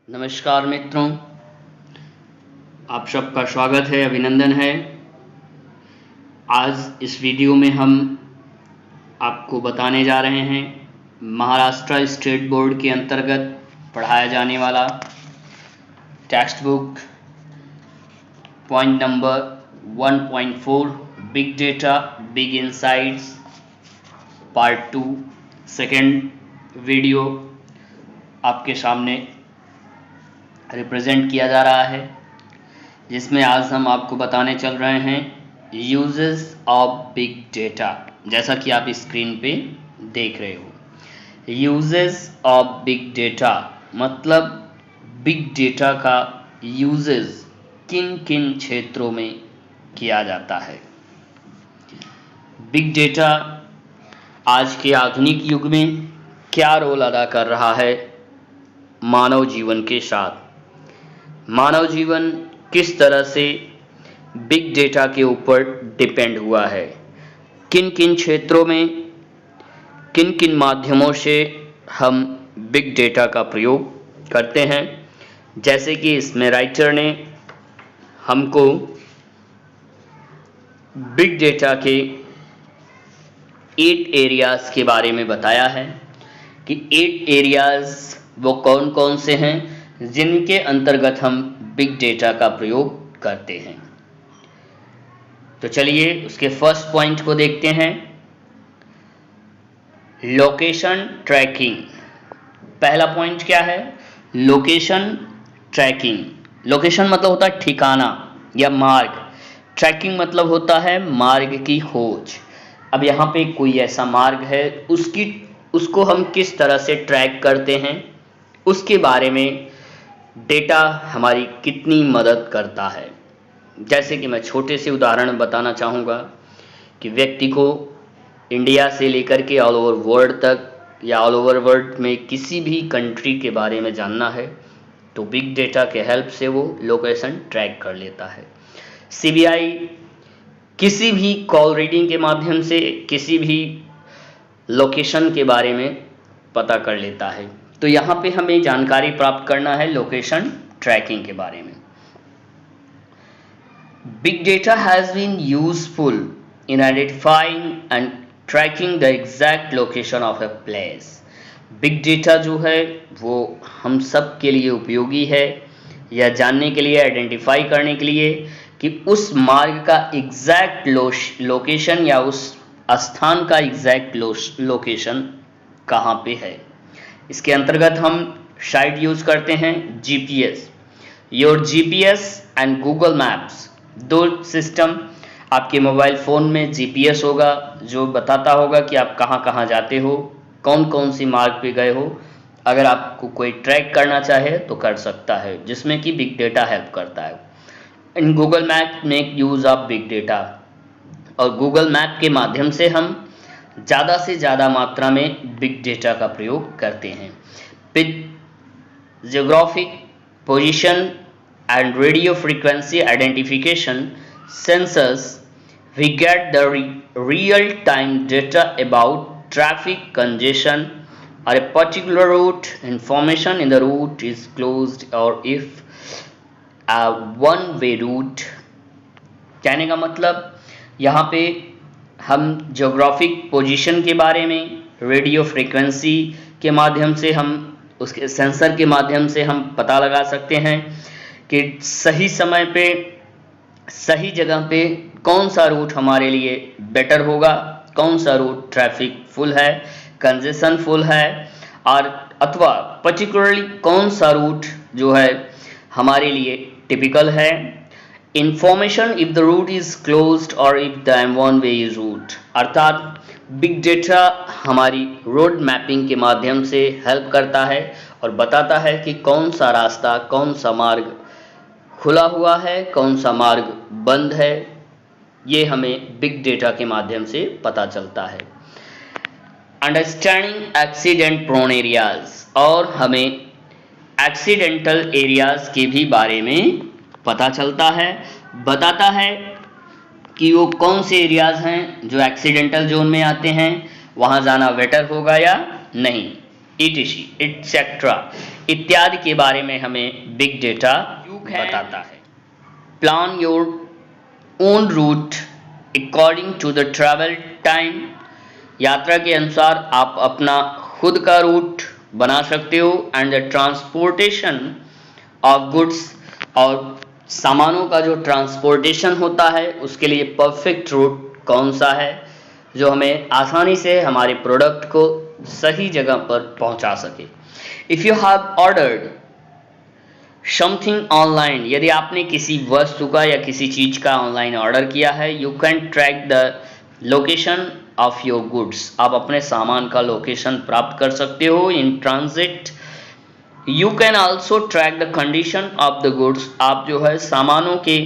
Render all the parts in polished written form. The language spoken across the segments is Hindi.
नमस्कार मित्रों, आप सबका स्वागत है, अभिनंदन है। आज इस वीडियो में हम आपको बताने जा रहे हैं महाराष्ट्र स्टेट बोर्ड के अंतर्गत पढ़ाया जाने वाला text book point number 1.4 big data big insights part 2 second video आपके सामने रिप्रेजेंट किया जा रहा है, जिसमें आज हम आपको बताने चल रहे हैं यूजेस ऑफ बिग डेटा। जैसा कि आप स्क्रीन पे देख रहे हो, यूजेस ऑफ बिग डेटा मतलब बिग डेटा का यूजेस किन किन क्षेत्रों में किया जाता है। बिग डेटा आज के आधुनिक युग में क्या रोल अदा कर रहा है मानव जीवन के साथ, मानव जीवन किस तरह से बिग डेटा के ऊपर डिपेंड हुआ है, किन किन क्षेत्रों में किन किन माध्यमों से हम बिग डेटा का प्रयोग करते हैं। जैसे कि इसमें राइटर ने हमको बिग डेटा के 8 एरियाज के बारे में बताया है कि 8 एरियाज वो कौन कौन से हैं जिनके अंतर्गत हम बिग डेटा का प्रयोग करते हैं। तो चलिए उसके फर्स्ट पॉइंट को देखते हैं, लोकेशन ट्रैकिंग। पहला पॉइंट क्या है? Location tracking. लोकेशन मतलब होता है ठिकाना या मार्ग, ट्रैकिंग मतलब होता है मार्ग की खोज। अब यहाँ पे कोई ऐसा मार्ग है, उसको हम किस तरह से ट्रैक करते हैं, उसके बारे में डेटा हमारी कितनी मदद करता है। जैसे कि मैं छोटे से उदाहरण बताना चाहूँगा कि व्यक्ति को इंडिया से लेकर के ऑल ओवर वर्ल्ड तक या ऑल ओवर वर्ल्ड में किसी भी कंट्री के बारे में जानना है तो बिग डेटा के हेल्प से वो लोकेशन ट्रैक कर लेता है। सीबीआई किसी भी कॉल रीडिंग के माध्यम से किसी भी लोकेशन के बारे में पता कर लेता है। तो यहाँ पे हमें जानकारी प्राप्त करना है लोकेशन ट्रैकिंग के बारे में। Big data has been useful in identifying and tracking the exact location of a place. Big data जो है वो हम सब के लिए उपयोगी है, या जानने के लिए, आइडेंटिफाई करने के लिए कि उस मार्ग का एग्जैक्ट लोकेशन या उस स्थान का एग्जैक्ट लोकेशन कहाँ पे है। इसके अंतर्गत हम शायद यूज करते हैं GPS. Your GPS and Google maps, दो सिस्टम आपके मोबाइल फ़ोन में जीपीएस होगा जो बताता होगा कि आप कहाँ कहाँ जाते हो, कौन कौन सी मार्ग पे गए हो। अगर आपको कोई ट्रैक करना चाहे तो कर सकता है, जिसमें कि बिग डेटा हेल्प करता है। In Google map make use of big data, और गूगल मैप के माध्यम से हम ज़्यादा से ज़्यादा मात्रा में बिग डेटा का प्रयोग करते हैं। With geographic position and radio frequency identification sensors we get the real time data about traffic congestion और a particular route, information in the route is closed or if a one way route। कहने का मतलब यहाँ पे हम ज्योग्राफिक पोजीशन के बारे में रेडियो फ्रीक्वेंसी के माध्यम से, हम उसके सेंसर के माध्यम से हम पता लगा सकते हैं कि सही समय पे सही जगह पे कौन सा रूट हमारे लिए बेटर होगा, कौन सा रूट ट्रैफिक फुल है, कंजेशन फुल है, और अथवा पर्टिकुलरली कौन सा रूट जो है हमारे लिए टिपिकल है। Information if the route is closed और if the one way is route, अर्थात बिग डेटा हमारी रोड मैपिंग के माध्यम से हेल्प करता है और बताता है कि कौन सा रास्ता, कौन सा मार्ग खुला हुआ है, कौन सा मार्ग बंद है। ये हमें बिग डेटा के माध्यम से पता चलता है। अंडरस्टैंडिंग एक्सीडेंट प्रोन एरियाज, और हमें एक्सीडेंटल एरियाज के भी बारे में पता चलता है, बताता है कि वो कौन से एरियाज हैं जो एक्सीडेंटल जोन में आते हैं, वहाँ जाना बेटर होगा या नहीं। ईटीसी एटसेट्रा इत्यादि के बारे में हमें बिग डेटा बताता है। Plan your own route according to the travel time, यात्रा के अनुसार आप अपना खुद का रूट बना सकते हो। And the transportation of goods, और सामानों का जो ट्रांसपोर्टेशन होता है उसके लिए परफेक्ट रूट कौन सा है जो हमें आसानी से हमारे प्रोडक्ट को सही जगह पर पहुंचा सके। If you have ordered something online, यदि आपने किसी वस्तु का या किसी चीज का ऑनलाइन ऑर्डर किया है, you can track the location of your goods, आप अपने सामान का लोकेशन प्राप्त कर सकते हो। In transit you can also track the condition of the goods, आप जो है सामानों के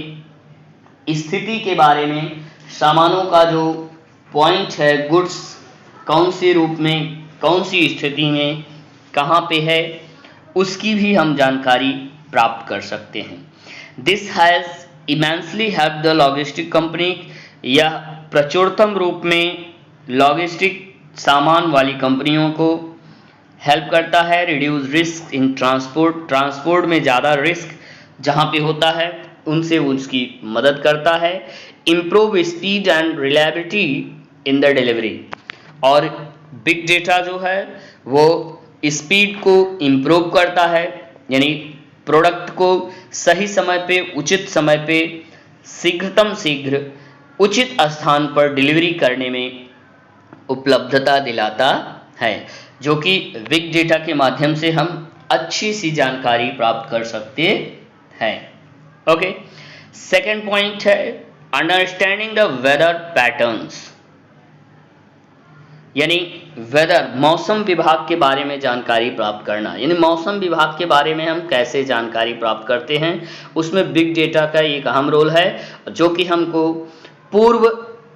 स्थिति के बारे में, सामानों का जो पॉइंट है, गुड्स कौन से रूप में, कौन सी स्थिति में, कहाँ पे है, उसकी भी हम जानकारी प्राप्त कर सकते हैं। This has immensely help the logistic company, यह प्रचुरतम रूप में लॉजिस्टिक सामान वाली कंपनियों को हेल्प करता है। Reduce risk in transport, transport में ज़्यादा रिस्क जहाँ पे होता है उनसे उसकी मदद करता है। Improve speed and reliability in the delivery, और बिग डेटा जो है वो स्पीड को इम्प्रूव करता है, यानी प्रोडक्ट को सही समय पे, उचित समय पे, शीघ्रतम शीघ्र उचित स्थान पर डिलीवरी करने में उपलब्धता दिलाता है, जो कि बिग डेटा के माध्यम से हम अच्छी सी जानकारी प्राप्त कर सकते हैं। ओके, सेकंड पॉइंट है अंडरस्टैंडिंग द वेदर पैटर्न्स, यानी वेदर, मौसम विभाग के बारे में जानकारी प्राप्त करना। यानी मौसम विभाग के बारे में हम कैसे जानकारी प्राप्त करते हैं, उसमें बिग डेटा का एक अहम रोल है, जो कि हमको पूर्व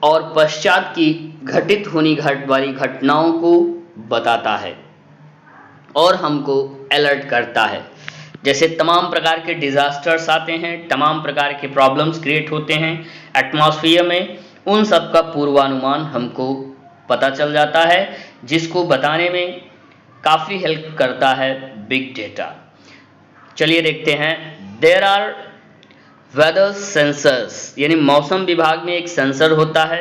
और पश्चात की घटित होने वाली घटनाओं को बताता है और हमको अलर्ट करता है। जैसे तमाम प्रकार के डिजास्टर्स आते हैं, तमाम प्रकार के प्रॉब्लम्स क्रिएट होते हैं एटमॉस्फेयर में, उन सब का पूर्वानुमान हमको पता चल जाता है, जिसको बताने में काफ़ी हेल्प करता है बिग डेटा। चलिए देखते हैं। देयर आर वेदर सेंसर्स, यानी मौसम विभाग में एक सेंसर होता है।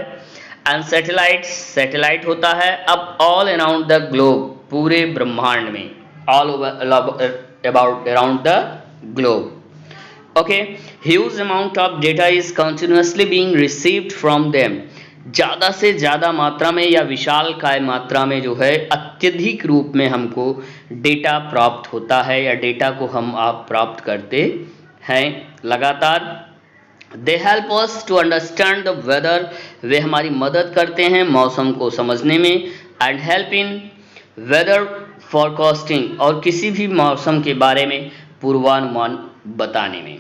एंड सैटेलाइट होता है अब ऑल अराउंड द ग्लोब, पूरे ब्रह्मांड में, all about around the globe. Okay, huge amount of data is continuously being received from them, ज़्यादा से ज़्यादा मात्रा में या विशाल काय मात्रा में जो है अत्यधिक रूप में हमको डेटा प्राप्त होता है, या डेटा को हम आप प्राप्त करते हैं लगातार। They help us to understand the weather, वे हमारी मदद करते हैं मौसम को समझने में। And help in weather forecasting, और किसी भी मौसम के बारे में पूर्वानुमान बताने में।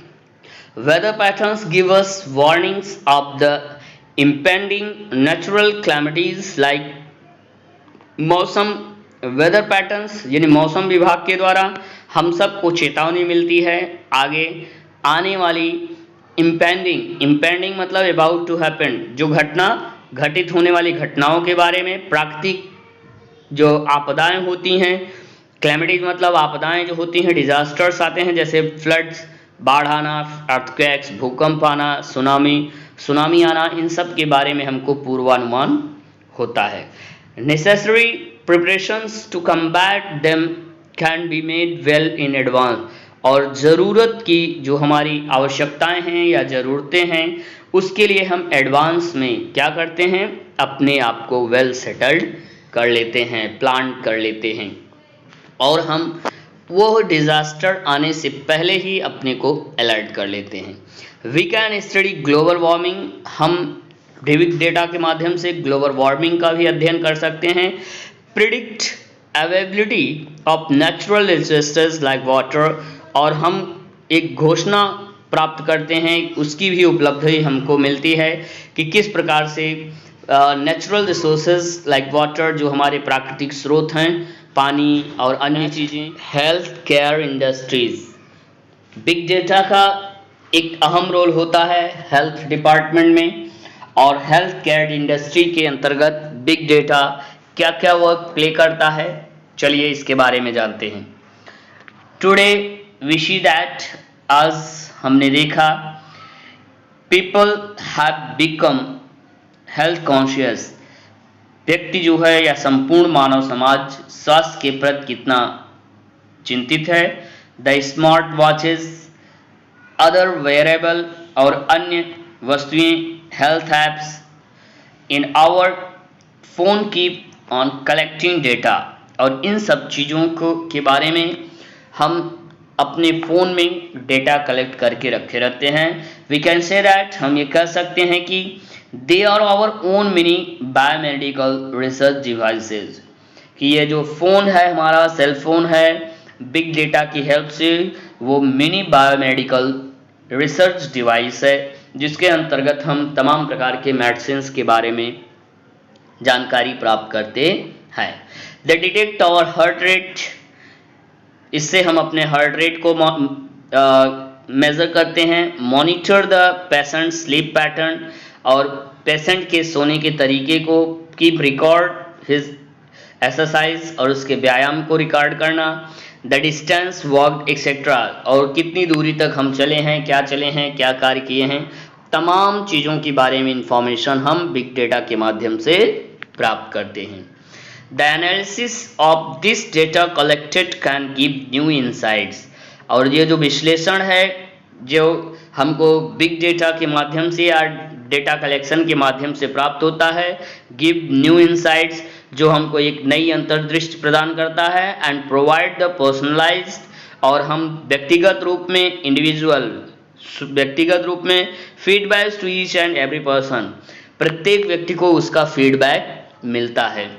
Weather patterns give us warnings of the impending natural calamities like, मौसम वेदर पैटर्न्स यानी मौसम विभाग के द्वारा हम सबको चेतावनी मिलती है आगे आने वाली इम्पेंडिंग मतलब अबाउट टू हैपन, जो घटना घटित होने वाली घटनाओं के बारे में। प्राकृतिक जो आपदाएं होती हैं, क्लैमिटीज मतलब आपदाएं जो होती हैं, डिजास्टर्स आते हैं जैसे फ्लड्स, बाढ़ आना, अर्थक्वेक्स, भूकंप आना, सुनामी आना, इन सब के बारे में हमको पूर्वानुमान होता है। Necessary preparations to combat them can be made well in advance, और ज़रूरत की जो हमारी आवश्यकताएं हैं या ज़रूरतें हैं उसके लिए हम एडवांस में क्या करते हैं, अपने आप को वेल सेटल्ड कर लेते हैं, प्लान कर लेते हैं, और हम वो डिज़ास्टर आने से पहले ही अपने को अलर्ट कर लेते हैं। We can study global warming, हम बिग डेटा के माध्यम से ग्लोबल वार्मिंग का भी अध्ययन कर सकते हैं। Predict availability of natural resources like water, और हम एक घोषणा प्राप्त करते हैं, उसकी भी उपलब्धि हमको मिलती है कि किस प्रकार से नेचुरल रिसोर्सेज लाइक वाटर, जो हमारे प्राकृतिक स्रोत हैं, पानी और अन्य चीज़ें। Health care industries, big data का एक अहम रोल होता है हेल्थ डिपार्टमेंट में, और हेल्थ केयर इंडस्ट्री के अंतर्गत बिग डेटा क्या क्या वर्क प्ले करता है चलिए इसके बारे में जानते हैं। टुडे वी सी दैट, आज हमने देखा, people have become health conscious. व्यक्ति जो है या संपूर्ण मानव समाज स्वास्थ्य के प्रति कितना चिंतित है। The smart watches, other wearable और अन्य वस्तुएं, health apps in our phone keep on collecting data, और इन सब चीज़ों को के बारे में हम अपने फ़ोन में डेटा कलेक्ट करके रखे रहते हैं। वी कैन से दैट, हम ये कह सकते हैं कि they are our own mini biomedical research devices, कि ये जो फ़ोन है हमारा सेल फोन है, बिग डेटा की हेल्प से वो मिनी बायोमेडिकल रिसर्च डिवाइस है, जिसके अंतर्गत हम तमाम प्रकार के मेडिसिन्स के बारे में जानकारी प्राप्त करते हैं। The detect our heart rate, इससे हम अपने हार्ट रेट को मेज़र करते हैं। Monitor the patient sleep pattern, और पेशेंट के सोने के तरीके को कीप रिकॉर्ड हिज एक्सरसाइज, और उसके व्यायाम को रिकॉर्ड करना। द डिस्टेंस वॉकड एक्सेट्रा, और कितनी दूरी तक हम चले हैं, क्या कार्य किए हैं, तमाम चीज़ों के बारे में इंफॉर्मेशन हम बिग डेटा के माध्यम से प्राप्त करते हैं। The analysis of this data collected can give new insights, और ये जो विश्लेषण है जो हमको बिग डेटा के माध्यम से या डेटा कलेक्शन के माध्यम से प्राप्त होता है, गिव न्यू इंसाइट्स, जो हमको एक नई अंतर्दृष्टि प्रदान करता है। एंड प्रोवाइड द पर्सनलाइज्ड, और हम व्यक्तिगत रूप में feedback to each and every person, प्रत्येक व्यक्ति को उसका फीडबैक मिलता है।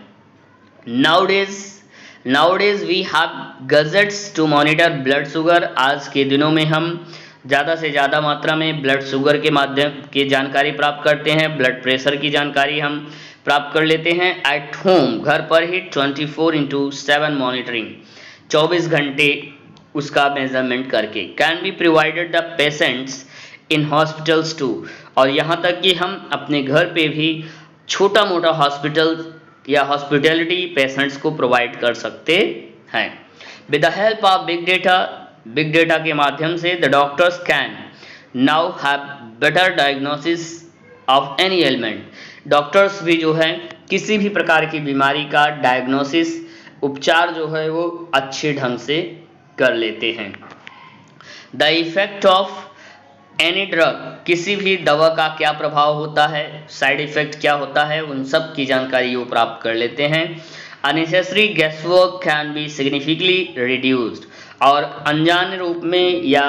Nowadays we have gadgets to monitor blood sugar, आज के दिनों में हम ज़्यादा से ज़्यादा मात्रा में ब्लड शुगर के माध्यम की जानकारी प्राप्त करते हैं, ब्लड प्रेशर की जानकारी हम प्राप्त कर लेते हैं। एट होम, घर पर ही 24/7 मॉनिटरिंग, 24 घंटे उसका मेजरमेंट करके। Can be provided the patients in hospitals to, और यहाँ तक कि हम अपने घर पे भी छोटा मोटा हॉस्पिटल या हॉस्पिटैलिटी पेशेंट्स को प्रोवाइड कर सकते हैं। With the help of big data के माध्यम से the doctors can now have better diagnosis of any element, doctors भी जो है किसी भी प्रकार की बीमारी का डायग्नोसिस, उपचार जो है वो अच्छे ढंग से कर लेते हैं। The effect of any drug, किसी भी दवा का क्या प्रभाव होता है, साइड इफेक्ट क्या होता है, उन सब की जानकारी वो प्राप्त कर लेते हैं। Unnecessary guesswork can be significantly reduced, और अनजान रूप में या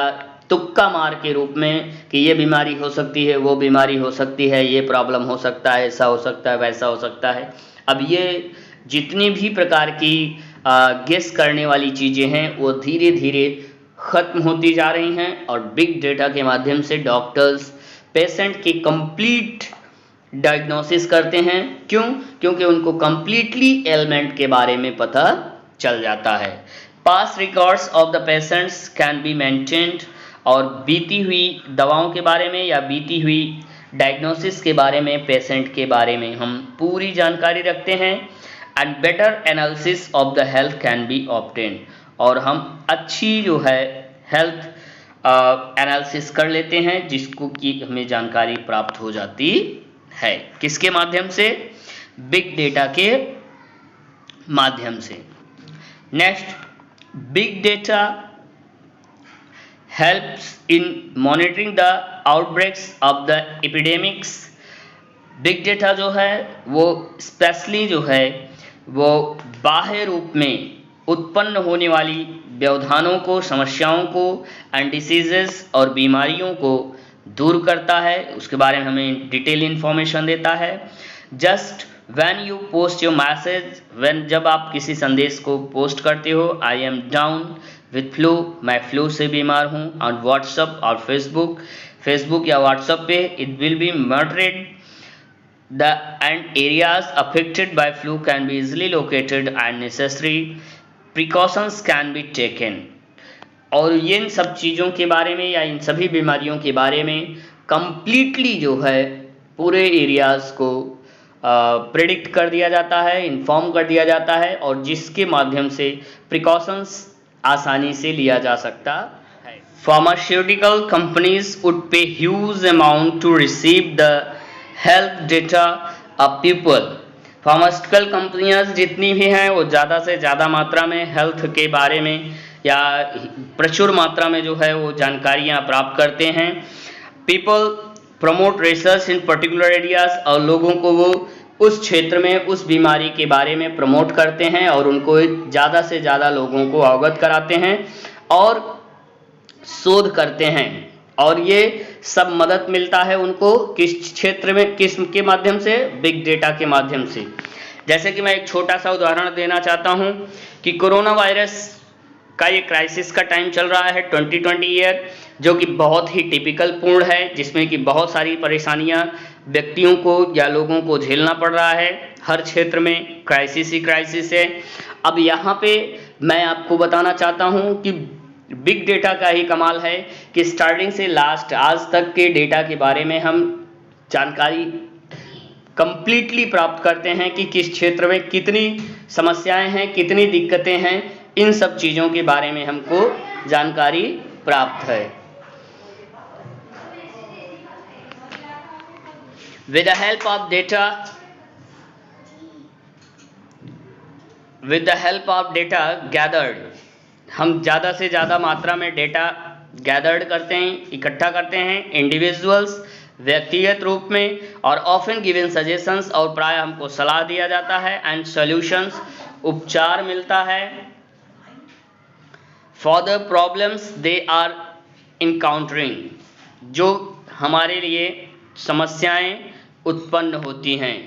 तुक्का मार के रूप में कि ये बीमारी हो सकती है, वो बीमारी हो सकती है, ये प्रॉब्लम हो सकता है, ऐसा हो सकता है, वैसा हो सकता है। अब ये जितनी भी प्रकार की गेस करने वाली चीज़ें हैं वो धीरे धीरे खत्म होती जा रही हैं, और बिग डेटा के माध्यम से डॉक्टर्स पेशेंट की कंप्लीट डायग्नोसिस करते हैं। क्यों? क्योंकि उनको कंप्लीटली एलिमेंट के बारे में पता चल जाता है। Past records of the patients can be maintained, और बीती हुई दवाओं के बारे में या बीती हुई डायग्नोसिस के बारे में, पेशेंट के बारे में हम पूरी जानकारी रखते हैं। And better analysis of the health can be obtained, और हम अच्छी जो है हेल्थ एनालिसिस कर लेते हैं, जिसको कि हमें जानकारी प्राप्त हो जाती है। किसके माध्यम से? बिग डेटा के माध्यम से। Next, big data helps in monitoring the outbreaks of the epidemics. Big data जो है वो स्पेशली जो है वो बाह्य रूप में उत्पन्न होने वाली व्यवधानों को, समस्याओं को एंड डिसीजेस और बीमारियों को दूर करता है, उसके बारे में हमें डिटेल इन्फॉर्मेशन देता है। Just when you post your message, जब आप किसी संदेश को पोस्ट करते हो, I am down with flu, मैं फ्लू से बीमार हूँ, ऑन व्हाट्सएप और फेसबुक या व्हाट्सएप पे, it will be moderate the and areas affected by flu can be easily located and necessary precautions can be taken। और ये इन सब चीज़ों के बारे में या इन सभी बीमारियों के बारे में कंप्लीटली जो है पूरे एरियाज़ को प्रिडिक्ट कर दिया जाता है, इन्फॉर्म कर दिया जाता है और जिसके माध्यम से प्रिकॉशंस आसानी से लिया जा सकता है। Pharmaceutical companies would pay huge amount to receive the health data of people. Pharmaceutical कंपनियां जितनी भी हैं वो ज़्यादा से ज़्यादा मात्रा में हेल्थ के बारे में या प्रचुर मात्रा में जो है वो जानकारियां प्राप्त करते हैं। पीपल प्रमोट रिसर्च इन पर्टिकुलर एरियाज, और लोगों को वो उस क्षेत्र में उस बीमारी के बारे में प्रमोट करते हैं और उनको ज़्यादा से ज़्यादा लोगों को अवगत कराते हैं और शोध करते हैं। और ये सब मदद मिलता है उनको किस क्षेत्र में, किस के माध्यम से, बिग डेटा के माध्यम से। जैसे कि मैं एक छोटा सा उदाहरण देना चाहता हूँ कि कोरोना वायरस का ये क्राइसिस का टाइम चल रहा है 2020 ईयर, जो कि बहुत ही टिपिकल पूर्ण है, जिसमें कि बहुत सारी परेशानियां व्यक्तियों को या लोगों को झेलना पड़ रहा है। हर क्षेत्र में क्राइसिस ही क्राइसिस है। अब यहाँ पे मैं आपको बताना चाहता हूँ कि बिग डेटा का ही कमाल है कि स्टार्टिंग से लास्ट आज तक के डेटा के बारे में हम जानकारी कंप्लीटली प्राप्त करते हैं कि किस क्षेत्र में कितनी समस्याएं हैं, कितनी दिक्कतें हैं, इन सब चीज़ों के बारे में हमको जानकारी प्राप्त है। With the help of data gathered, हम ज़्यादा से ज़्यादा मात्रा में डेटा गैदर्ड करते हैं, इकट्ठा करते हैं, इंडिविजुअल्स व्यक्तिगत रूप में, और ऑफन गिवन सजेशंस, और प्राय हमको सलाह दिया जाता है, एंड सॉल्यूशंस उपचार मिलता है, for the problems they are encountering, जो हमारे लिए समस्याएं उत्पन्न होती हैं,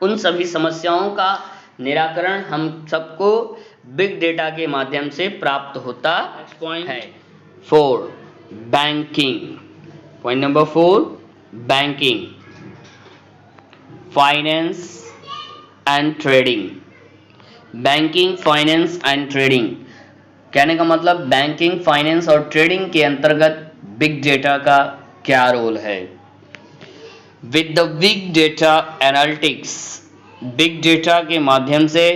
उन सभी समस्याओं का निराकरण हम सबको बिग डेटा के माध्यम से प्राप्त होता है। 4 banking, point number 4 banking, finance and trading. Banking, finance and trading कहने का मतलब बैंकिंग, फाइनेंस और ट्रेडिंग के अंतर्गत बिग डेटा का क्या रोल है। With the big data analytics, big data के माध्यम से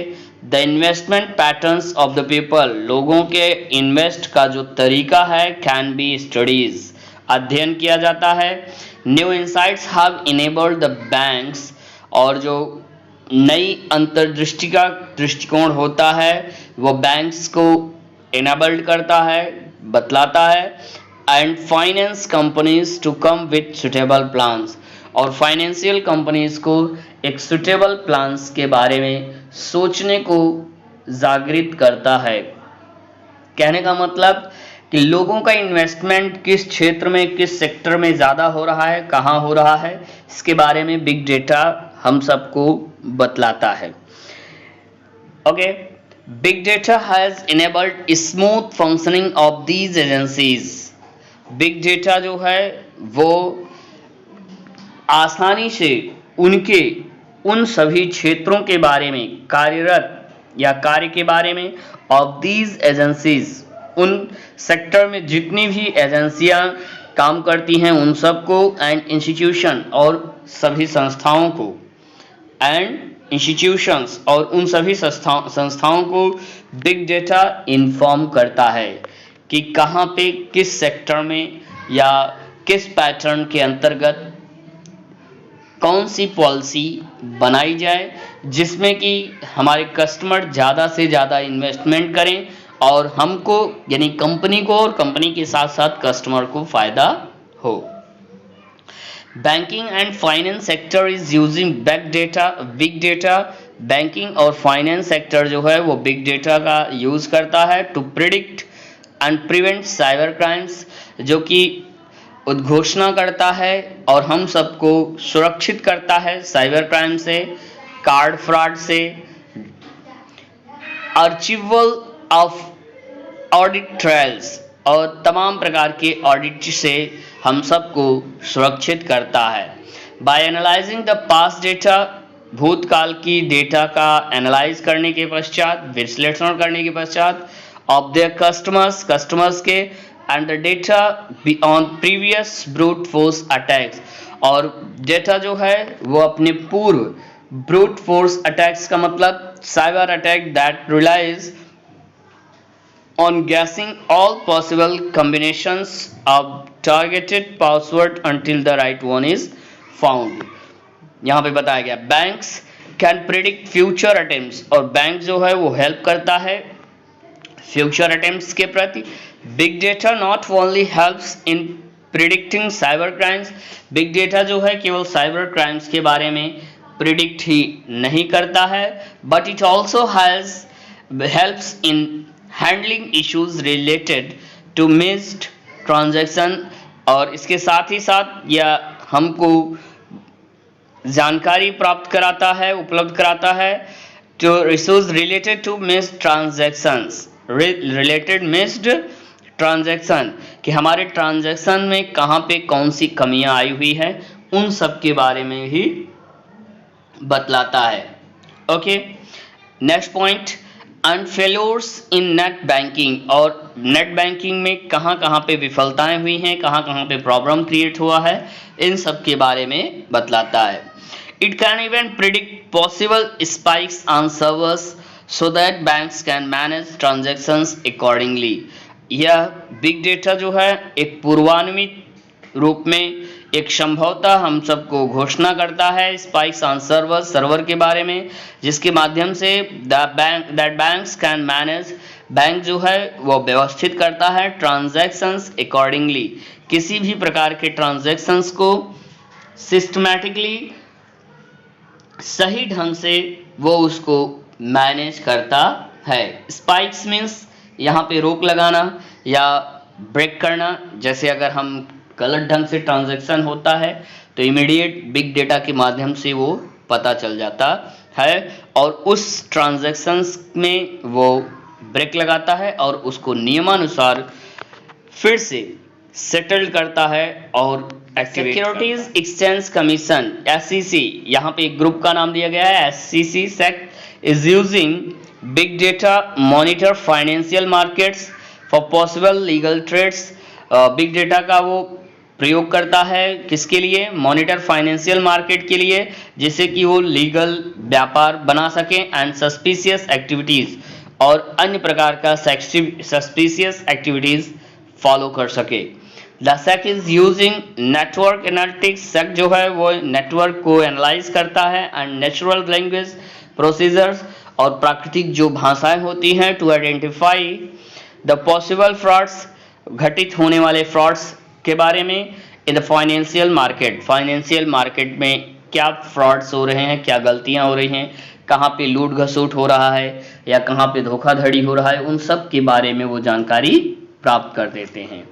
the investment patterns of the people, लोगों के इन्वेस्ट का जो तरीका है, कैन बी स्टडीज, अध्ययन किया जाता है। New insights have enabled the banks, और जो नई अंतर्दृष्टि का दृष्टिकोण होता है वो बैंक्स को इनेबल्ड करता है, बतलाता है, and finance companies to come with suitable plans, और फाइनेंशियल कंपनीज को एक सुटेबल प्लान्स के बारे में सोचने को जागृत करता है। कहने का मतलब कि लोगों का इन्वेस्टमेंट किस क्षेत्र में, किस सेक्टर में ज़्यादा हो रहा है, कहाँ हो रहा है, इसके बारे में बिग डेटा हम सबको बतलाता है। Okay, big data has enabled smooth functioning of these agencies. Big data जो है वो आसानी से उनके उन सभी क्षेत्रों के बारे में, कार्यरत या कार्य के बारे में, ऑफ दीज एजेंसीज, उन सेक्टर में जितनी भी एजेंसियां काम करती हैं उन सबको, एंड इंस्टीट्यूशन, और सभी संस्थाओं को, एंड इंस्टीट्यूशंस, और उन सभी संस्थाओं को बिग डेटा इन्फॉर्म करता है कि कहाँ पे, किस सेक्टर में या किस पैटर्न के अंतर्गत कौन सी पॉलिसी बनाई जाए जिसमें कि हमारे कस्टमर ज़्यादा से ज़्यादा इन्वेस्टमेंट करें और हमको यानी कंपनी को और कंपनी के साथ साथ कस्टमर को फ़ायदा हो। Banking and finance sector is using big data. Banking और फाइनेंस सेक्टर जो है वो बिग डेटा का यूज़ करता है to predict and prevent cyber crimes, जो कि उद्घोषणा करता है और हम सबको सुरक्षित करता है साइबर क्राइम से, कार्ड फ्रॉड से, अर्चिवल ऑफ ऑडिट ट्रायल्स, और तमाम प्रकार के ऑडिट से हम सबको सुरक्षित करता है। By analysing the past data, भूतकाल की डेटा का एनालाइज करने के पश्चात, विश्लेषण करने के पश्चात, ऑफ देयर कस्टमर्स के, and the data on previous brute force attacks, और डेटा जो है वो अपने पूर्व ब्रूट फोर्स अटैक्स का मतलब cyber attack that relies on guessing all possible combinations of targeted password until the right one is found। यहाँ पे बताया गया banks can predict future attempts, और बैंक जो है वो हेल्प करता है फ्यूचर अटेम्प्ट्स के प्रति। Big data not only helps in predicting cyber crimes, big data जो है केवल साइबर क्राइम्स के बारे में प्रिडिक्ट ही नहीं करता है, but it also helps in handling issues related to missed transaction, और इसके साथ ही साथ यह हमको जानकारी प्राप्त कराता है, उपलब्ध कराता है to issues related to missed transactions, related missed transaction, कि हमारे ट्रांजैक्शन में कहाँ पे कौन सी कमियां आई हुई है उन सब के बारे में ही बतलाता है। Okay, next point, and failures in net banking, और नेट बैंकिंग में कहाँ कहाँ पे विफलताएं हुई हैं, कहाँ कहाँ पे प्रॉब्लम क्रिएट हुआ है, इन सब के बारे में बतलाता है। It can even predict possible spikes on servers so that banks can manage transactions accordingly. यह बिग डेटा जो है एक पूर्वानुमित रूप में एक संभवतः हम सबको घोषणा करता है स्पाइक्स ऑन सर्वर के बारे में, जिसके माध्यम say that banks can manage, bank जो है वो व्यवस्थित करता है ट्रांजैक्शंस अकॉर्डिंगली, किसी भी प्रकार के ट्रांजैक्शंस को सिस्टमैटिकली सही ढंग से वो उसको मैनेज करता है। स्पाइक्स मीन्स यहाँ पे रोक लगाना या ब्रेक करना, जैसे अगर हम गलत ढंग से ट्रांजैक्शन होता है तो इमीडिएट बिग डेटा के माध्यम से वो पता चल जाता है और उस ट्रांजैक्शंस में वो ब्रेक लगाता है और उसको नियमानुसार फिर से सेटल्ड करता है और सिक्योरिटीज एक्सचेंज कमीशन SEC, यहाँ पे एक ग्रुप का नाम दिया गया है SEC, SEC is using big data monitor financial markets for possible legal trades. Big data का वो प्रयोग करता है किसके लिए, मॉनिटर फाइनेंशियल मार्केट के लिए, जिससे कि वो लीगल व्यापार बना सके एंड सस्पिशियस एक्टिविटीज, और अन्य प्रकार का सस्पिशियस एक्टिविटीज फॉलो कर सके। The SEC is using network analytics, SEC जो है वो नेटवर्क को एनालाइज करता है एंड नेचुरल लैंग्वेज प्रोसीजर्स, और प्राकृतिक जो भाषाएं होती हैं to identify the possible frauds, घटित होने वाले फ्रॉड्स के बारे में in the financial market, financial market में क्या फ्रॉड्स हो रहे हैं, क्या गलतियां हो रही हैं, कहाँ पे लूट घसूट हो रहा है या कहाँ पे धोखाधड़ी हो रहा है, उन सब के बारे में वो जानकारी प्राप्त कर देते हैं।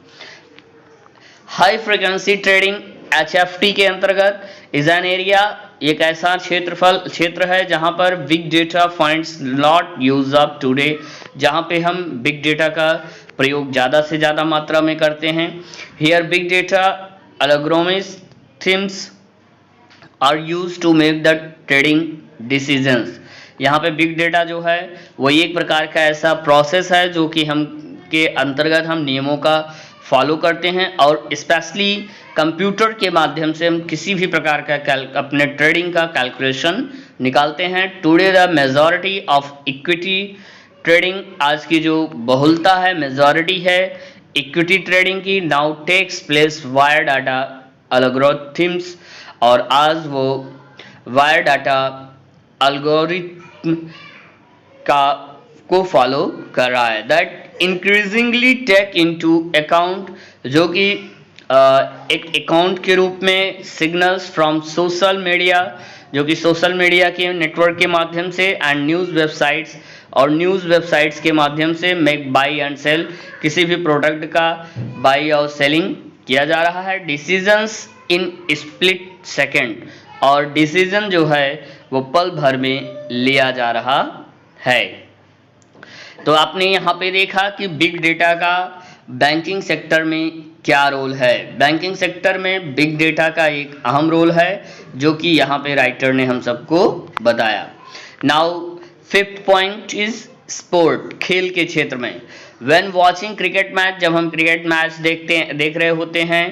हाई फ्रीक्वेंसी ट्रेडिंग HFT के अंतर्गत इज एन एरिया, एक ऐसा क्षेत्र है जहां पर big data finds not use up today, जहां पे हम बिग डेटा का प्रयोग ज़्यादा से ज़्यादा मात्रा में करते हैं। Here big data algorithms are use to make the trading decisions. यहाँ पे बिग डेटा जो है वो एक प्रकार का ऐसा प्रोसेस है जो कि हम के अंतर्गत हम नियमों का फॉलो करते हैं और स्पेशली कंप्यूटर के माध्यम से हम किसी भी प्रकार का अपने ट्रेडिंग का कैलकुलेशन निकालते हैं। Today the majority of equity trading, आज की जो बहुलता है, मेजॉरिटी है इक्विटी ट्रेडिंग की, now takes place via data algorithms, और आज वो वायर डाटा एल्गोरिथम को फॉलो कर रहा है। That increasingly take into account, जो कि एक अकाउंट के रूप में सिग्नल्स फ्रॉम सोशल मीडिया, जो कि सोशल मीडिया के नेटवर्क के माध्यम से एंड न्यूज़ वेबसाइट्स, और न्यूज़ वेबसाइट्स के माध्यम से मेक बाई एंड सेल, किसी भी प्रोडक्ट का बाई और सेलिंग किया जा रहा है। डिसीजंस इन स्प्लिट सेकेंड, और डिसीजन जो है वो पल भर में लिया जा रहा है। तो आपने यहाँ पे देखा कि बिग डेटा का बैंकिंग सेक्टर में क्या रोल है। बैंकिंग सेक्टर में बिग डेटा का एक अहम रोल है जो कि यहाँ पे राइटर ने हम सबको बताया। Now fifth point is sport, खेल के क्षेत्र में। व्हेन वॉचिंग क्रिकेट मैच, जब हम क्रिकेट मैच देख रहे होते हैं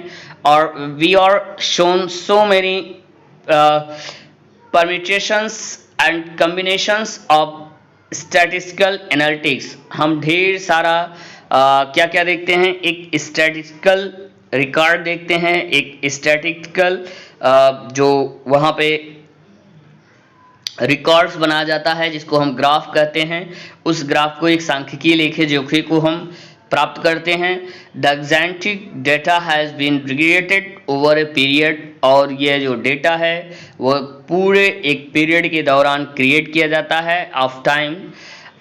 or we are shown so many permutations and combinations of statistical analytics. हम ढेर सारा क्या क्या देखते हैं, एक स्टैटिस्टिकल रिकॉर्ड देखते हैं, एक स्टैटिस्टिकल जो वहाँ पे रिकॉर्ड्स बनाया जाता है जिसको हम ग्राफ कहते हैं, उस ग्राफ को एक सांख्यिकीय लेखे जोखे को हम प्राप्त करते हैं. The exact data has been created over a period, और ये जो डेटा है वो पूरे एक पीरियड के दौरान क्रिएट किया जाता है of time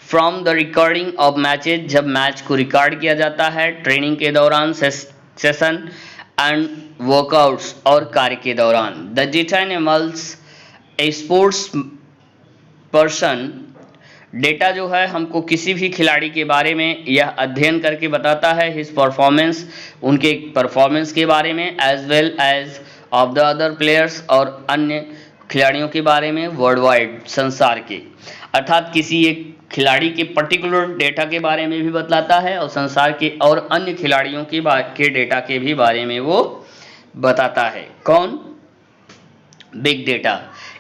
from the recording of matches, जब मैच को रिकॉर्ड किया जाता है, ट्रेनिंग के दौरान, सेशन एंड वर्कआउट्स और कार्य के दौरान. The data animals A sports person, data जो है हमको किसी भी खिलाड़ी के बारे में यह अध्ययन करके बताता है हिज परफॉर्मेंस, उनके परफॉर्मेंस के बारे में, as well as of the other players, और अन्य खिलाड़ियों के बारे में वर्ल्ड वाइड, संसार के. अर्थात किसी एक खिलाड़ी के पर्टिकुलर डेटा के बारे में भी बतलाता है और संसार के और अन्य खिलाड़ियों के डेटा के भी बारे में वो बताता है. कौन? Big data.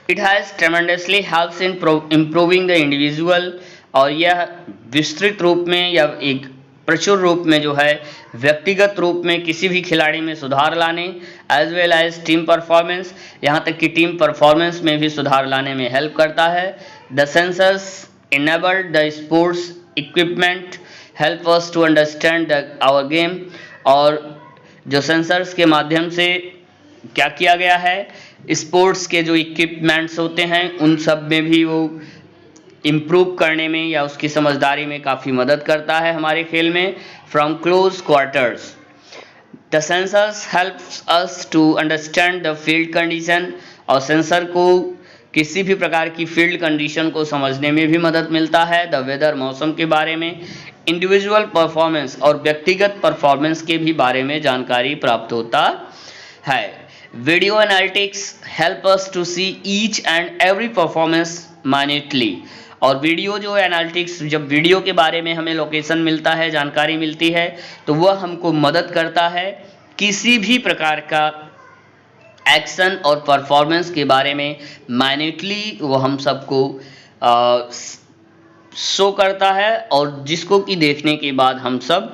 It has tremendously helps in improving the individual, और यह विस्तृत रूप में या एक प्रचुर रूप में जो है व्यक्तिगत रूप में किसी भी खिलाड़ी में सुधार लाने, as well as team performance, यहाँ तक कि टीम परफॉर्मेंस में भी सुधार लाने में हेल्प करता है. The sensors enabled the sports equipment help us to understand our game, और जो सेंसर्स के माध्यम से क्या किया गया है, स्पोर्ट्स के जो इक्विपमेंट्स होते हैं उन सब में भी वो इम्प्रूव करने में या उसकी समझदारी में काफ़ी मदद करता है हमारे खेल में. From close quarters the sensors helps us to understand the field condition, और सेंसर को किसी भी प्रकार की फील्ड कंडीशन को समझने में भी मदद मिलता है. द वेदर, मौसम के बारे में, इंडिविजुअल परफॉर्मेंस और व्यक्तिगत परफॉर्मेंस के भी बारे में जानकारी प्राप्त होता है. Video analytics help us to see each and every performance minutely, और वीडियो जो एनालिटिक्स, जब वीडियो के बारे में हमें लोकेशन मिलता है, जानकारी मिलती है, तो वह हमको मदद करता है किसी भी प्रकार का एक्शन और परफॉर्मेंस के बारे में माइन्यूटली वो हम सबको शो करता है, और जिसको कि देखने के बाद हम सब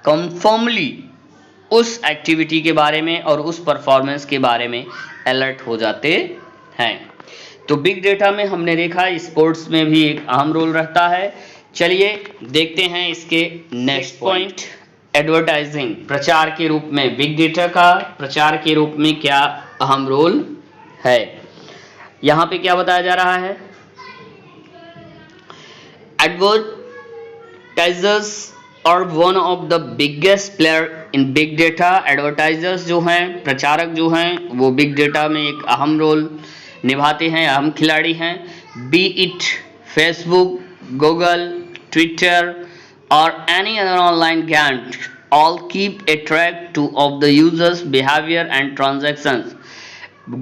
कंफर्मली उस एक्टिविटी के बारे में और उस परफॉर्मेंस के बारे में अलर्ट हो जाते हैं. तो बिग डेटा में हमने देखा स्पोर्ट्स में भी एक अहम रोल रहता है. चलिए देखते हैं इसके नेक्स्ट पॉइंट, एडवर्टाइजिंग, प्रचार के रूप में. बिग डेटा का प्रचार के रूप में क्या अहम रोल है. यहाँ पे क्या बताया जा रहा है, एडवर्टाइजर्स और one of the biggest player in big data. Advertisers जो हैं, प्रचारक जो हैं, वो बिग डेटा में एक अहम रोल निभाते हैं, अहम खिलाड़ी हैं. B it Facebook, Google, Twitter or any other online giant, all keep a track to of the users behavior and transactions.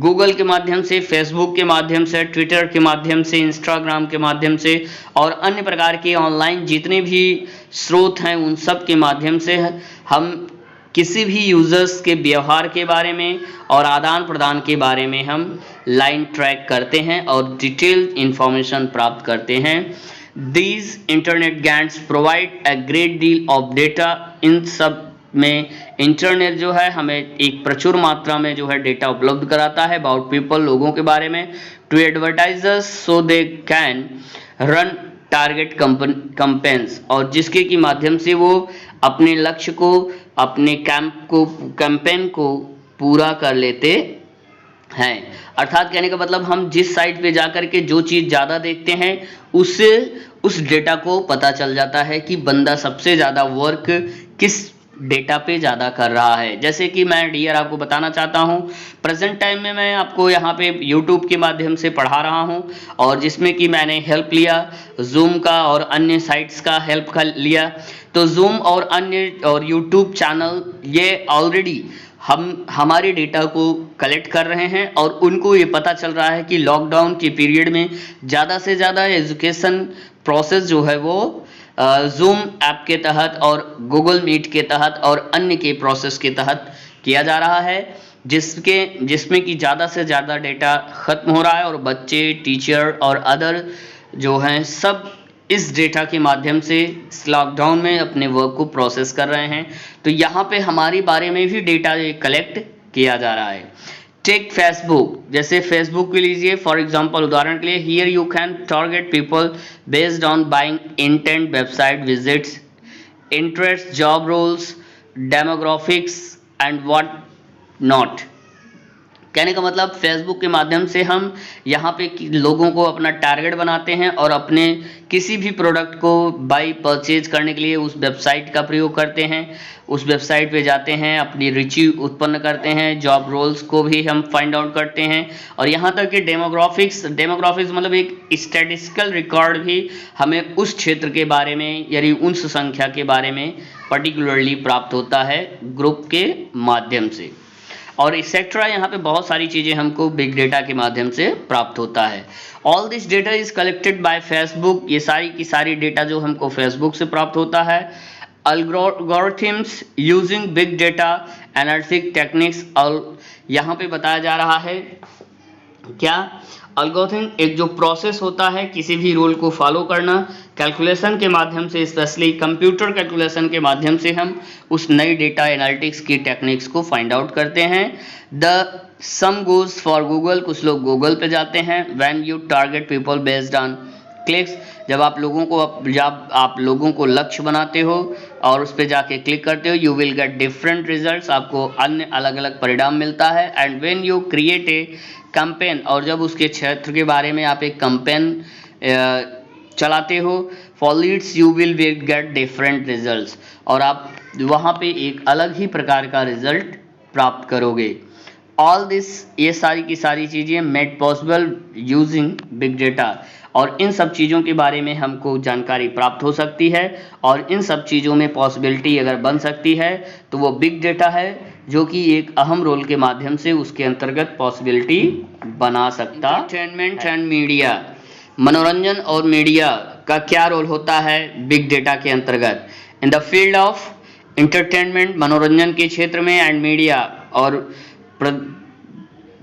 Google के माध्यम से, फेसबुक के माध्यम से, ट्विटर के माध्यम से, इंस्टाग्राम के माध्यम से और अन्य प्रकार के ऑनलाइन जितने भी स्रोत हैं उन सब के माध्यम से हम किसी भी यूजर्स के व्यवहार के बारे में और आदान प्रदान के बारे में हम लाइन ट्रैक करते हैं और डिटेल्ड इंफॉर्मेशन प्राप्त करते हैं. These internet giants provide a great deal of data. इन सब में इंटरनेट जो है हमें एक प्रचुर मात्रा में जो है डेटा उपलब्ध कराता है अबाउट पीपल, लोगों के बारे में. To advertisers so they can run target campaigns, और जिसके की माध्यम से वो अपने लक्ष्य को, अपने कैंपेन को पूरा कर लेते हैं. अर्थात कहने का मतलब हम जिस साइट पे जाकर के जो चीज़ ज़्यादा देखते हैं उससे उस डेटा को पता चल जाता है कि बंदा सबसे ज़्यादा वर्क किस डेटा पे ज़्यादा कर रहा है. जैसे कि मैं डियर आपको बताना चाहता हूँ, प्रेजेंट टाइम में मैं आपको यहाँ पे यूट्यूब के माध्यम से पढ़ा रहा हूँ, और जिसमें कि मैंने हेल्प लिया जूम का और अन्य साइट्स का हेल्प का लिया. तो जूम और अन्य और यूट्यूब चैनल ये ऑलरेडी हमारे डेटा को कलेक्ट कर रहे हैं, और उनको ये पता चल रहा है कि लॉकडाउन के पीरियड में ज़्यादा से ज़्यादा एजुकेशन प्रोसेस जो है वो जूम ऐप के तहत और गूगल मीट के तहत और अन्य के प्रोसेस के तहत किया जा रहा है, जिसमें कि ज़्यादा से ज़्यादा डेटा ख़त्म हो रहा है और बच्चे, टीचर और अदर जो हैं सब इस डेटा के माध्यम से इस लॉकडाउन में अपने वर्क को प्रोसेस कर रहे हैं। तो यहाँ पे हमारे बारे में भी डेटा कलेक्ट किया जा रहा है। टेक फेसबुक, जैसे फेसबुक के लीजिए फॉर एग्जांपल, उदाहरण के लिए, here you can target people based on buying intent, website visits, interest, job roles, demographics and what not. कहने का मतलब फेसबुक के माध्यम से हम यहाँ पे लोगों को अपना टारगेट बनाते हैं और अपने किसी भी प्रोडक्ट को बाई परचेज करने के लिए उस वेबसाइट का प्रयोग करते हैं। उस वेबसाइट पे जाते हैं, अपनी रुचि उत्पन्न करते हैं, जॉब रोल्स को भी हम फाइंड आउट करते हैं और यहाँ तक कि डेमोग्राफिक्स मतलब एक स्टैटिस्टिकल रिकॉर्ड भी हमें उस क्षेत्र के बारे में यानी उस संख्या के बारे में पर्टिकुलरली प्राप्त होता है ग्रुप के माध्यम से। और एक्सेट्रा यहाँ पे बहुत सारी चीज़ें हमको बिग डेटा के माध्यम से प्राप्त होता है। All this data is collected by Facebook, ये सारी की सारी डेटा जो हमको फेसबुक से प्राप्त होता है। Algorithms using big data analytic techniques, और यहाँ पे बताया जा रहा है क्या, अल्गोरिथम एक जो प्रोसेस होता है किसी भी रूल को फॉलो करना, कैलकुलेशन के माध्यम से, स्पेशली कंप्यूटर कैलकुलेशन के माध्यम से हम उस नई डेटा एनालिटिक्स की टेक्निक्स को फाइंड आउट करते हैं। The same goes for Google, कुछ लोग गूगल पे जाते हैं। When you target people based on clicks, जब आप लोगों को लक्ष्य बनाते हो और उस पर जाके क्लिक करते हो, you will get different results, आपको अन्य अलग अलग परिणाम मिलता है। And when you create a campaign, और जब उसके क्षेत्र के बारे में आप एक कैंपेन चलाते हो, for leads you will get different results, और आप वहाँ पे एक अलग ही प्रकार का रिजल्ट प्राप्त करोगे। ऑल दिस, ये सारी की सारी चीज़ें made possible using big data, और इन सब चीज़ों के बारे में हमको जानकारी प्राप्त हो सकती है और इन सब चीज़ों में पॉसिबिलिटी अगर बन सकती है तो वो बिग डेटा है, जो कि एक अहम रोल के माध्यम से उसके अंतर्गत पॉसिबिलिटी बना सकता। एंटरटेनमेंट एंड मीडिया, मनोरंजन और मीडिया का क्या रोल होता है बिग डेटा के अंतर्गत। In the field of entertainment, मनोरंजन के क्षेत्र में, एंड मीडिया, और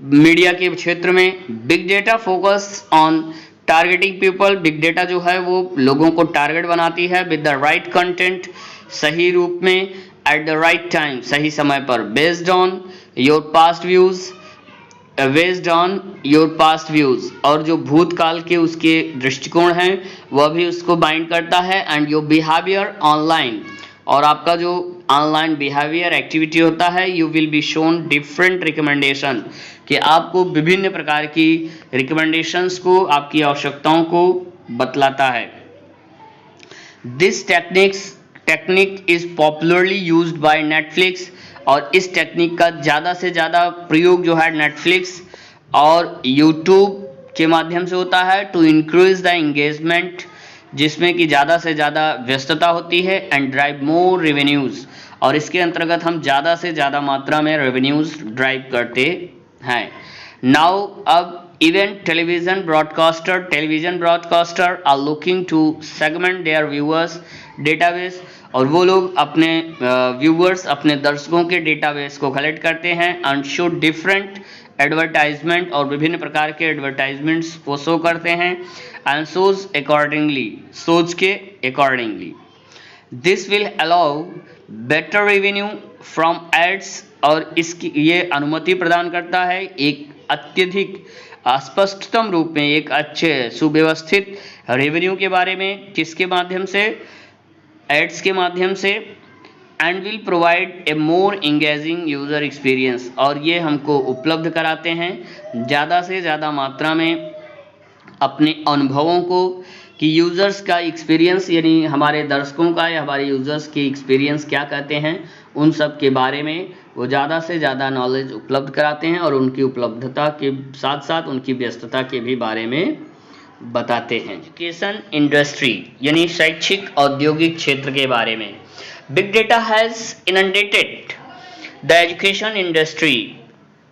मीडिया के क्षेत्र में, big data focus on targeting people, big data जो है वो लोगों को टारगेट बनाती है विद द राइट कंटेंट, सही रूप में, एट द राइट टाइम, सही समय पर, based on your past views, और जो भूतकाल के उसके दृष्टिकोण हैं वह भी उसको बाइंड करता है। एंड योर बिहेवियर ऑनलाइन, और आपका जो ऑनलाइन बिहेवियर एक्टिविटी होता है, you will be shown different recommendation, कि आपको विभिन्न प्रकार की रिकमेंडेशंस को, आपकी आवश्यकताओं को बतलाता है। This technique is popularly used by Netflix, और इस टेक्निक का ज़्यादा से ज़्यादा प्रयोग जो है नेटफ्लिक्स और यूट्यूब के माध्यम से होता है, टू इंक्रीज द एंगेजमेंट, जिसमें कि ज़्यादा से ज़्यादा व्यस्तता होती है, एंड ड्राइव मोर रेवेन्यूज़, और इसके अंतर्गत हम ज़्यादा से ज़्यादा मात्रा में रेवेन्यूज़ ड्राइव करते हैं। नाउ अब event television broadcaster are looking to segment their viewers database, और वो लोग अपने व्यूअर्स, अपने दर्शकों के डेटाबेस को कलेक्ट करते हैं, एंड शो डिफरेंट एडवर्टाइजमेंट, और विभिन्न प्रकार के एडवर्टाइजमेंट्स को शो करते हैं, एंड सोज के accordingly. This will allow better revenue from ads, और इसकी ये अनुमति प्रदान करता है एक अत्यधिक स्पष्टतम रूप में, एक अच्छे सुव्यवस्थित रेवेन्यू के बारे में, किसके माध्यम से, एड्स के माध्यम से, and will provide a more engaging user experience, और ये हमको उपलब्ध कराते हैं ज़्यादा से ज़्यादा मात्रा में अपने अनुभवों को, कि यूज़र्स का एक्सपीरियंस, यानी हमारे दर्शकों का या हमारे यूज़र्स की एक्सपीरियंस क्या कहते हैं, उन सब के बारे में वो ज़्यादा से ज़्यादा नॉलेज उपलब्ध कराते हैं, और उनकी उपलब्धता के साथ साथ उनकी व्यस्तता के भी बारे में बताते हैं। एजुकेशन इंडस्ट्री, यानी शैक्षिक औद्योगिक क्षेत्र के बारे में, big data has inundated the education industry,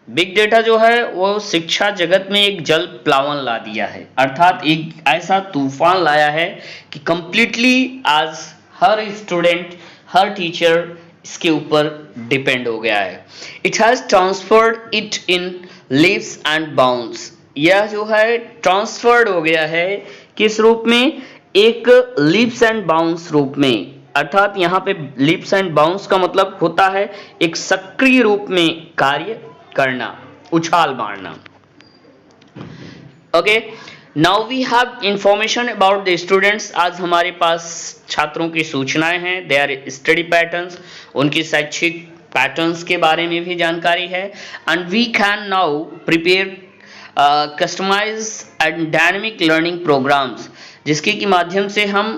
big data जो है वो शिक्षा जगत में एक जल प्लावन ला दिया है, अर्थात एक ऐसा तूफान लाया है कि कंप्लीटली आज हर स्टूडेंट, हर टीचर इसके ऊपर डिपेंड हो गया है। It has transferred it in leaves and bounds, यह जो है ट्रांसफर्ड हो गया है किस रूप में, एक लीव्स एंड बाउंड्स रूप में, अर्थात यहाँ पे लीव्स एंड बाउंड्स का मतलब होता है एक सक्रिय रूप में कार्य करना, उछाल मारना। Okay, now we have information about the students. आज हमारे पास छात्रों की सूचनाएं हैं, देयर स्टडी पैटर्न्स, उनकी शैक्षिक पैटर्न्स के बारे में भी जानकारी है। And we can now prepare customise and dynamic learning programmes, जिसके की माध्यम से हम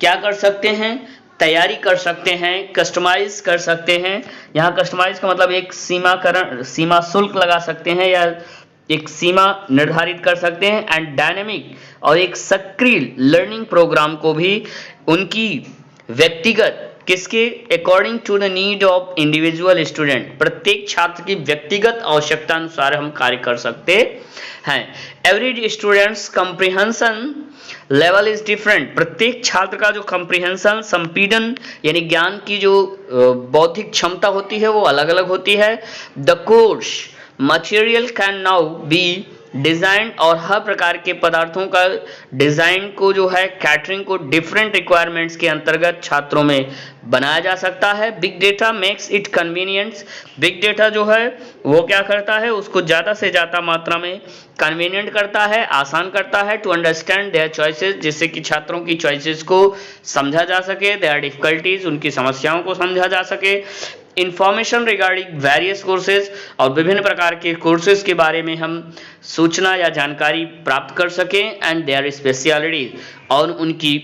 क्या कर सकते हैं, तैयारी कर सकते हैं, कस्टमाइज कर सकते हैं। यहाँ कस्टमाइज का मतलब एक सीमा शुल्क लगा सकते हैं या एक सीमा निर्धारित कर सकते हैं। एंड डायनेमिक, और एक सक्रिय लर्निंग प्रोग्राम को भी उनकी व्यक्तिगत, किसके, according to the need of individual student, प्रत्येक छात्र की व्यक्तिगत आवश्यकता अनुसार हम कार्य कर सकते हैं। Every students comprehension level is different, प्रत्येक छात्र का जो कंप्रिहेंशन, संपीड़न यानी ज्ञान की जो बौद्धिक क्षमता होती है वो अलग अलग होती है। The course material can now be design, और हर प्रकार के पदार्थों का डिजाइन को जो है, कैटरिंग को डिफरेंट रिक्वायरमेंट्स के अंतर्गत छात्रों में बनाया जा सकता है। Big data makes it convenient, big data जो है वो क्या करता है, उसको ज़्यादा से ज़्यादा मात्रा में कन्वीनियंट करता है, आसान करता है। टू अंडरस्टैंड देयर चॉइसेस, जिससे कि छात्रों की चॉइसेस को समझा जा सके। देयर डिफिकल्टीज, उनकी समस्याओं को समझा जा सके। इंफॉर्मेशन रिगार्डिंग वेरियस कोर्सेज, और विभिन्न प्रकार के कोर्सेज के बारे में हम सूचना या जानकारी प्राप्त कर सकें। एंड देयर स्पेशलिटी, और उनकी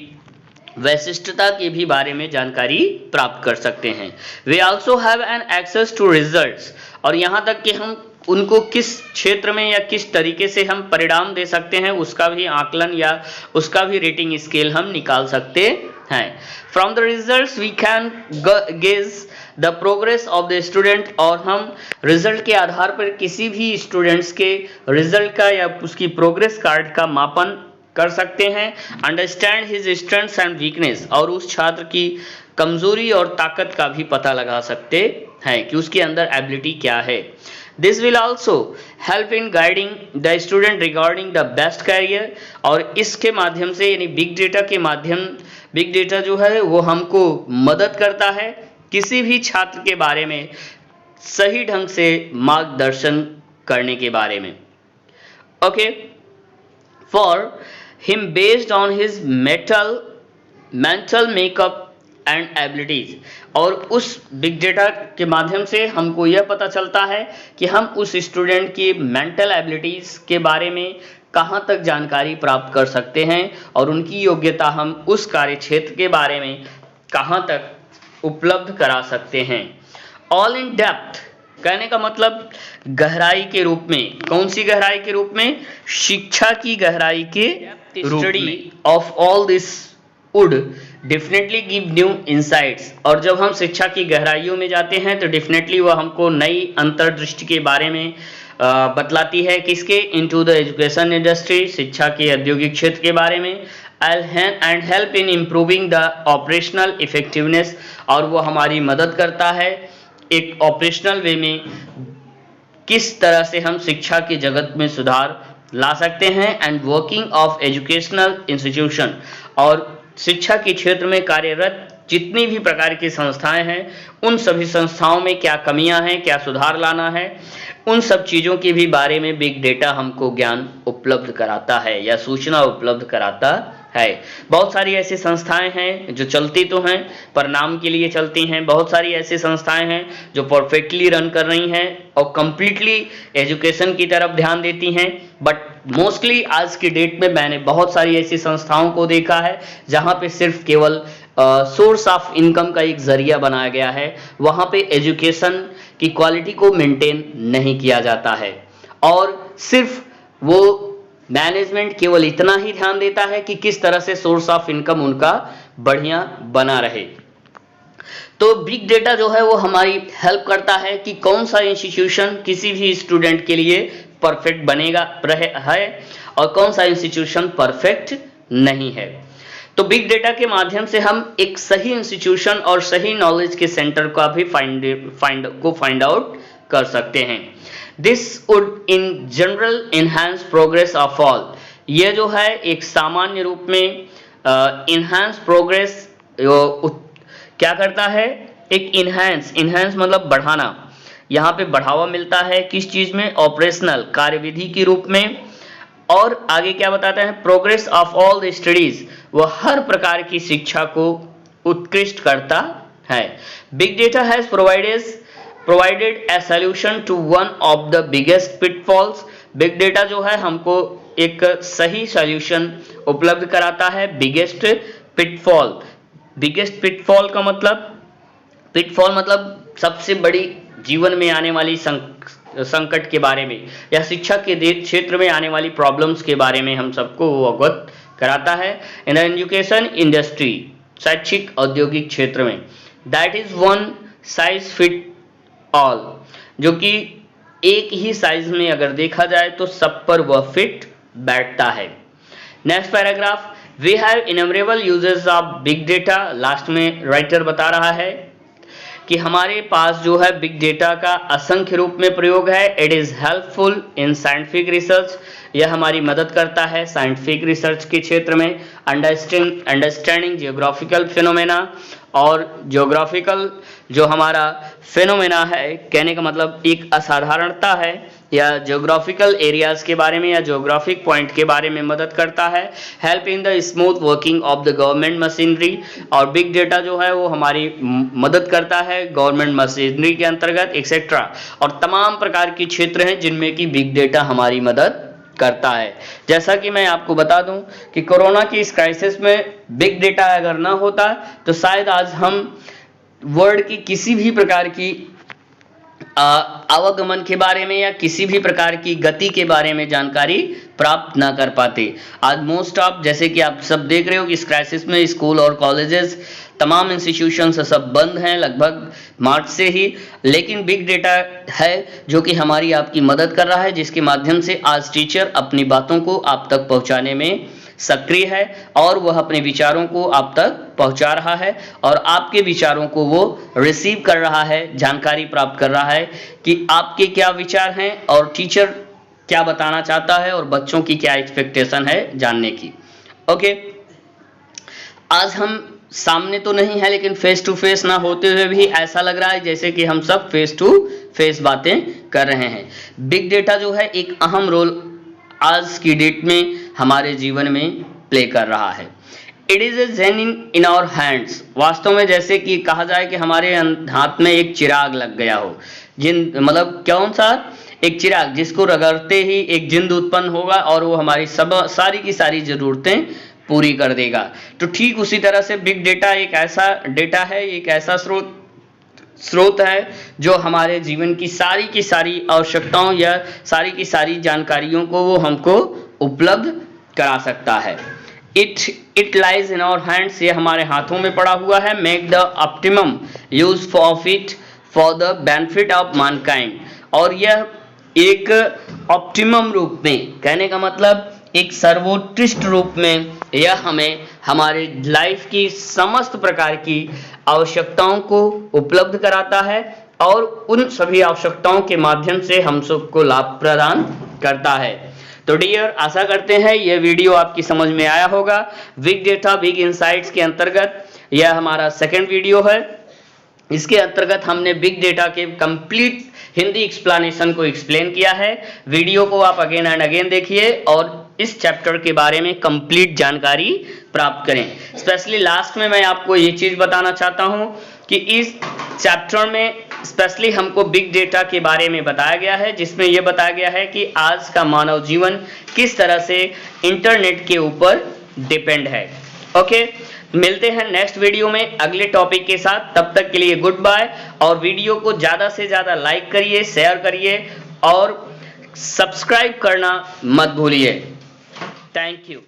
वैशिष्टता के भी बारे में जानकारी प्राप्त कर सकते हैं। We also have an access to results, और यहाँ तक कि हम उनको किस क्षेत्र में या किस तरीके से हम परिणाम दे सकते हैं उसका भी आकलन या उसका भी रेटिंग स्केल हम निकाल सकते हैं। From the results we can gauge the progress of the student, और हम रिजल्ट के आधार पर किसी भी स्टूडेंट्स के रिजल्ट का या उसकी प्रोग्रेस कार्ड का मापन कर सकते हैं। Understand his strengths and weakness, और उस छात्र की कमजोरी और ताकत का भी पता लगा सकते हैं कि उसके अंदर एबिलिटी क्या है। This will also help in guiding the student regarding the best career, और इसके माध्यम से यानी बिग डेटा के माध्यम, बिग डेटा जो है वो हमको मदद करता है किसी भी छात्र के बारे में सही ढंग से मार्गदर्शन करने के बारे में। Okay, for him based on his mental makeup and abilities, और उस बिग डेटा के माध्यम से हमको यह पता चलता है कि हम उस स्टूडेंट की मेंटल एबिलिटीज के बारे में कहाँ तक जानकारी प्राप्त कर सकते हैं, और उनकी योग्यता हम उस कार्य क्षेत्र के बारे में कहाँ तक उपलब्ध करा सकते हैं। ऑल इन डेप्थ कहने का मतलब गहराई के रूप में, कौन सी गहराई के रूप में, शिक्षा की गहराई के रूप में। Study of all this would definitely give new insights, और जब हम शिक्षा की गहराइयों में जाते हैं तो डेफिनेटली वह हमको नई अंतर्दृष्टि के बारे में बतलाती है। किसके, इनटू द एजुकेशन इंडस्ट्री, शिक्षा के औद्योगिक क्षेत्र के बारे में। And help in improving the operational effectiveness, और वो हमारी मदद करता है एक ऑपरेशनल वे में किस तरह से हम शिक्षा के जगत में सुधार ला सकते हैं। And working of educational institution, और शिक्षा के क्षेत्र में कार्यरत जितनी भी प्रकार की संस्थाएं हैं उन सभी संस्थाओं में क्या कमियां हैं, क्या सुधार लाना है, उन सब चीज़ों के भी बारे में बिग डेटा हमको ज्ञान उपलब्ध कराता है या सूचना उपलब्ध कराता है। बहुत सारी ऐसी संस्थाएं हैं जो चलती तो हैं पर नाम के लिए चलती हैं, बहुत सारी ऐसी संस्थाएं हैं जो परफेक्टली रन कर रही हैं और कंप्लीटली एजुकेशन की तरफ ध्यान देती हैं। बट मोस्टली आज की डेट में मैंने बहुत सारी ऐसी संस्थाओं को देखा है जहां पे सिर्फ केवल सोर्स ऑफ इनकम का एक जरिया बनाया गया है, वहां पे एजुकेशन की क्वालिटी को मेंटेन नहीं किया जाता है और सिर्फ वो मैनेजमेंट केवल इतना ही ध्यान देता है कि किस तरह से सोर्स ऑफ इनकम उनका बढ़िया बना रहे। तो बिग डेटा जो है वो हमारी हेल्प करता है कि कौन सा इंस्टीट्यूशन किसी भी स्टूडेंट के लिए परफेक्ट बनेगा है और कौन सा इंस्टीट्यूशन परफेक्ट नहीं है। तो बिग डेटा के माध्यम से हम एक सही इंस्टीट्यूशन और सही नॉलेज के सेंटर का भी फाइंड आउट कर सकते हैं। This would in general enhance progress of all. ये जो है एक सामान्य रूप में इनहांस प्रोग्रेस क्या करता है, एक इनहांस मतलब बढ़ाना, यहाँ पे बढ़ावा मिलता है किस चीज में, ऑपरेशनल कार्यविधि के रूप में। और आगे क्या बताते हैं, progress of all the studies, वह हर प्रकार की शिक्षा को उत्कृष्ट करता है। Big data has provided a solution to one of the biggest pitfalls. Big data जो है हमको एक सही सॉल्यूशन उपलब्ध कराता है बिगेस्ट पिटफॉल। बिगेस्ट पिटफॉल का मतलब, पिटफॉल मतलब सबसे बड़ी जीवन में आने वाली संकट के बारे में या शिक्षा के क्षेत्र में आने वाली प्रॉब्लम्स के बारे में हम सबको अवगत कराता है। इन एजुकेशन इंडस्ट्री, शैक्षिक औद्योगिक क्षेत्र में, that is one size fit all, जो कि एक ही साइज में अगर देखा जाए तो सब पर वह फिट बैठता है। Next paragraph, we have innumerable uses of big data. Last में राइटर बता रहा है कि हमारे पास जो है बिग डेटा का असंख्य रूप में प्रयोग है। It is helpful in scientific research, यह हमारी मदद करता है साइंटिफिक रिसर्च के क्षेत्र में। अंडरस्टैंडिंग जियोग्राफिकल फिनोमेना, और जियोग्राफिकल जो हमारा फिनोमेना है, कहने का मतलब एक असाधारणता है या जियोग्राफिकल एरियाज के बारे में या जियोग्राफिक पॉइंट के बारे में मदद करता है। Help in the smooth working of the government machinery, और बिग डेटा जो है वो हमारी मदद करता है गवर्नमेंट मशीनरी के अंतर्गत एक्सेट्रा, और तमाम प्रकार के क्षेत्र हैं जिनमें कि बिग डेटा हमारी मदद करता है। जैसा कि मैं आपको बता दूं कि कोरोना की इस क्राइसिस में बिग डेटा अगर ना होता तो शायद आज हम वर्ल्ड की किसी भी प्रकार की आवागमन के बारे में या किसी भी प्रकार की गति के बारे में जानकारी प्राप्त ना कर पाते। आज मोस्ट ऑफ, जैसे कि आप सब देख रहे हो कि इस क्राइसिस में स्कूल और कॉलेजेस, तमाम इंस्टीट्यूशन सब बंद हैं लगभग मार्च से ही, लेकिन बिग डेटा है जो कि हमारी आपकी मदद कर रहा है, जिसके माध्यम से आज टीचर अपनी बातों को आप तक पहुंचाने में सक्रिय है और वह अपने विचारों को आप तक पहुंचा रहा है और आपके विचारों को वो रिसीव कर रहा है, जानकारी प्राप्त कर रहा है कि आपके क्या विचार हैं और टीचर क्या बताना चाहता है और बच्चों की क्या एक्सपेक्टेशन है जानने की। ओके, आज हम सामने तो नहीं है लेकिन फेस टू फेस ना होते हुए भी ऐसा लग रहा है जैसे कि हम सब फेस टू फेस बातें कर रहे हैं। बिग डेटा जो है एक अहम रोल आज की डेट में हमारे जीवन में प्ले कर रहा है। It is a gem in our hands, वास्तव में जैसे कि कहा जाए कि हमारे हाथ में एक चिराग लग गया हो, मतलब कौन सा, एक चिराग जिसको रगड़ते ही एक जिंद उत्पन्न होगा और वो हमारी सारी की सारी जरूरतें पूरी कर देगा। तो ठीक उसी तरह से बिग डेटा एक ऐसा डेटा है, एक ऐसा स्रोत है जो हमारे जीवन की सारी आवश्यकताओं या सारी की सारी जानकारियों को वो हमको उपलब्ध करा सकता है। It lies in our hands, ये हमारे हाथों में पड़ा हुआ है। Make the optimum use of it for the benefit of mankind, और यह एक ऑप्टिमम रूप में, कहने का मतलब एक सर्वोत्कृष्ट रूप में यह हमें हमारे लाइफ की समस्त प्रकार की आवश्यकताओं को उपलब्ध कराता है और उन सभी आवश्यकताओं के माध्यम से हम सबको लाभ प्रदान करता है। तो डियर, आशा करते हैं यह वीडियो आपकी समझ में आया होगा। बिग डेटा बिग इनसाइट्स के अंतर्गत यह हमारा सेकंड वीडियो है। इसके अंतर्गत हमने बिग डेटा के कंप्लीट हिंदी एक्सप्लेनेशन को एक्सप्लेन किया है। वीडियो को आप अगेन एंड अगेन देखिए और इस चैप्टर के बारे में कंप्लीट जानकारी प्राप्त करें। स्पेशली लास्ट में मैं आपको ये चीज बताना चाहता हूं कि इस चैप्टर में स्पेशली हमको बिग डेटा के बारे में बताया गया है, जिसमें यह बताया गया है कि आज का मानव जीवन किस तरह से इंटरनेट के ऊपर डिपेंड है। ओके, मिलते हैं नेक्स्ट वीडियो में अगले टॉपिक के साथ। तब तक के लिए गुड बाय, और वीडियो को ज्यादा से ज्यादा लाइक करिए, शेयर करिए और सब्सक्राइब करना मत भूलिए। Thank you.